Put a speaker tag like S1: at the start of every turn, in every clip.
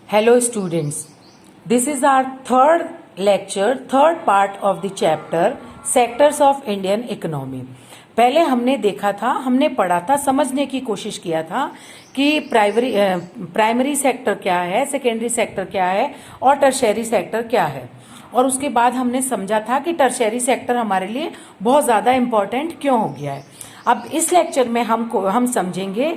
S1: Hello students, this is our third lecture, third part of the chapter Sectors of Indian Economy. पहले हमने देखा था, हमने पढ़ा था, समझने की कोशिश किया था कि प्राइमरी सेक्टर क्या है, सेकेंडरी सेक्टर क्या है और टर्शियरी सेक्टर क्या है। और उसके बाद हमने समझा था कि टर्शियरी सेक्टर हमारे लिए बहुत ज़्यादा इम्पोर्टेंट क्यों हो गया है। अब इस लेक्चर में हम समझेंगे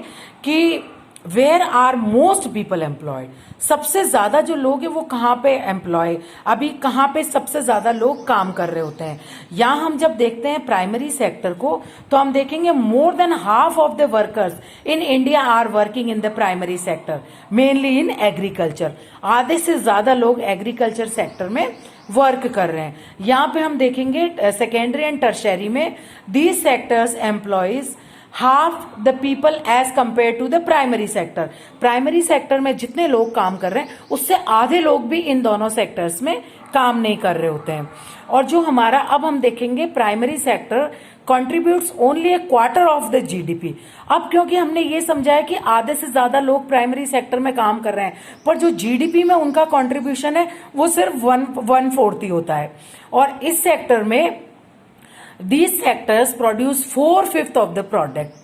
S1: कि where are most people employed, सबसे ज्यादा जो लोग हैं वो कहाँ पे एम्प्लॉय, अभी कहाँ पे सबसे ज्यादा लोग काम कर रहे होते हैं। यहाँ हम जब देखते हैं प्राइमरी सेक्टर को तो हम देखेंगे more than half of the workers in India are working in the primary sector, mainly in agriculture. आधे से ज्यादा लोग एग्रीकल्चर सेक्टर में वर्क कर रहे हैं। यहाँ पे हम देखेंगे सेकेंडरी एंड टर्शियरी में these sectors employs half the people as compare to the primary sector. Primary sector में जितने लोग काम कर रहे हैं उससे आधे लोग भी इन दोनों सेक्टर्स में काम नहीं कर रहे होते हैं। और जो हमारा अब हम देखेंगे primary sector contributes only A quarter of the GDP. अब क्योंकि हमने ये समझा है कि आधे से ज्यादा लोग प्राइमरी सेक्टर में काम कर रहे हैं, पर जो जीडीपी में उनका कंट्रीब्यूशन है वो सिर्फ 1/4 ही होता है। और इस सेक्टर में These sectors produce 4/5 of the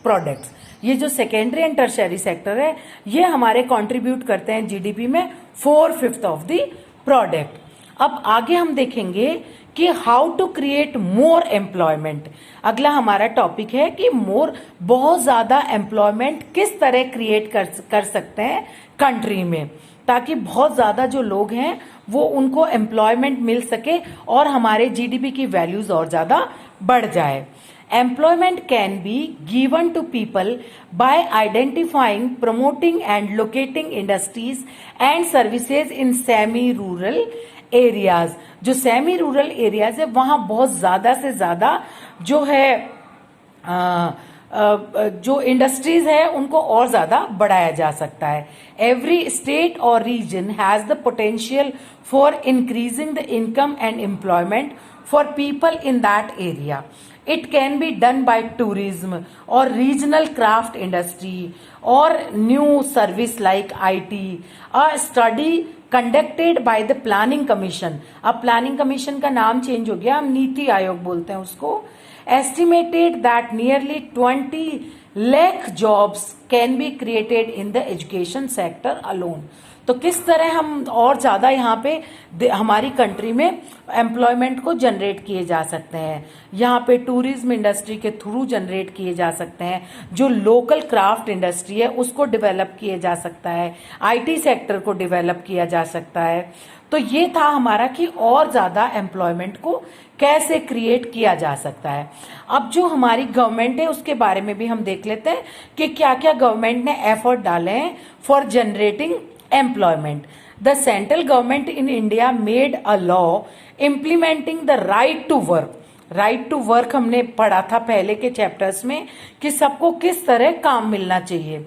S1: products। ये जो सेकेंडरी एंड टर्शियरी सेक्टर है ये हमारे कंट्रीब्यूट करते हैं जीडीपी में 4/5 ऑफ द प्रोडक्ट। अब आगे हम देखेंगे कि how to create more employment. अगला हमारा टॉपिक है कि बहुत ज्यादा एम्प्लॉयमेंट किस तरह क्रिएट कर सकते हैं कंट्री में, ताकि बहुत ज्यादा जो लोग हैं वो उनको एम्प्लॉयमेंट मिल सके और हमारे जीडीपी की वैल्यूज और ज्यादा बढ़ जाए। Employment can be given to people by identifying, promoting and locating industries and services in semi rural areas. जो सेमी रूरल एरियाज है वहां बहुत ज्यादा से ज्यादा जो है जो इंडस्ट्रीज है उनको और ज्यादा बढ़ाया जा सकता है। एवरी स्टेट और region has the potential for increasing the income and employment for people in that area. It can be done by tourism और रीजनल क्राफ्ट इंडस्ट्री और new service like IT. A study conducted by the planning commission, अब planning commission का नाम change हो गया, हम नीति आयोग बोलते हैं उसको, estimated that nearly 20 lakh jobs can be created in the education sector alone। तो किस तरह हम और ज्यादा यहाँ पे हमारी कंट्री में एम्प्लॉयमेंट को जनरेट किए जा सकते हैं। यहाँ पे टूरिज्म इंडस्ट्री के थ्रू जनरेट किए जा सकते हैं, जो लोकल क्राफ्ट इंडस्ट्री है उसको डेवलप किया जा सकता है, आईटी सेक्टर को डेवलप किया जा सकता है। तो ये था हमारा कि और ज्यादा एम्प्लॉयमेंट को कैसे क्रिएट किया जा सकता है। अब जो हमारी गवर्नमेंट है उसके बारे में भी हम देख लेते हैं कि क्या क्या गवर्नमेंट ने एफर्ट डाले हैं for generating employment. The central government in India made a law implementing the right to work. Right to work हमने पढ़ा था पहले के चैप्टर्स में कि सबको किस तरह काम मिलना चाहिए।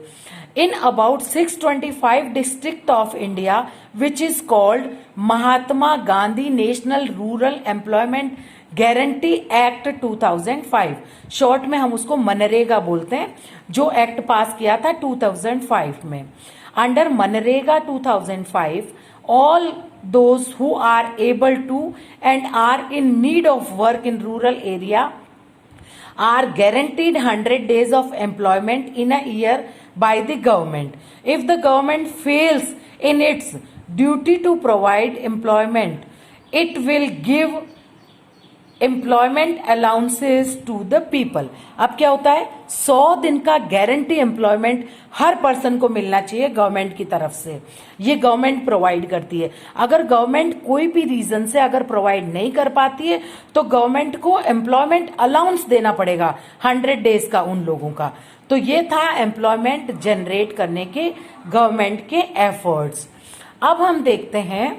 S1: In about 625 district of India, which is called Mahatma Gandhi National Rural Employment Guarantee Act 2005, short में हम उसको मनरेगा बोलते हैं, जो एक्ट पास किया था 2005 में। Under MNREGA 2005, all those who are able to and are in need of work in rural area are guaranteed 100 days of employment in a year by the government. If the government fails in its duty to provide employment, it will give employment allowances to the people. अब क्या होता है, 100 दिन का guarantee employment हर person को मिलना चाहिए government की तरफ से। ये गवर्नमेंट प्रोवाइड करती है। अगर गवर्नमेंट कोई भी रीजन से अगर प्रोवाइड नहीं कर पाती है तो गवर्नमेंट को एम्प्लॉयमेंट अलाउंस देना पड़ेगा 100 डेज का उन लोगों का। तो ये था एम्प्लॉयमेंट जनरेट करने के गवर्नमेंट के एफर्ट्स। अब हम देखते हैं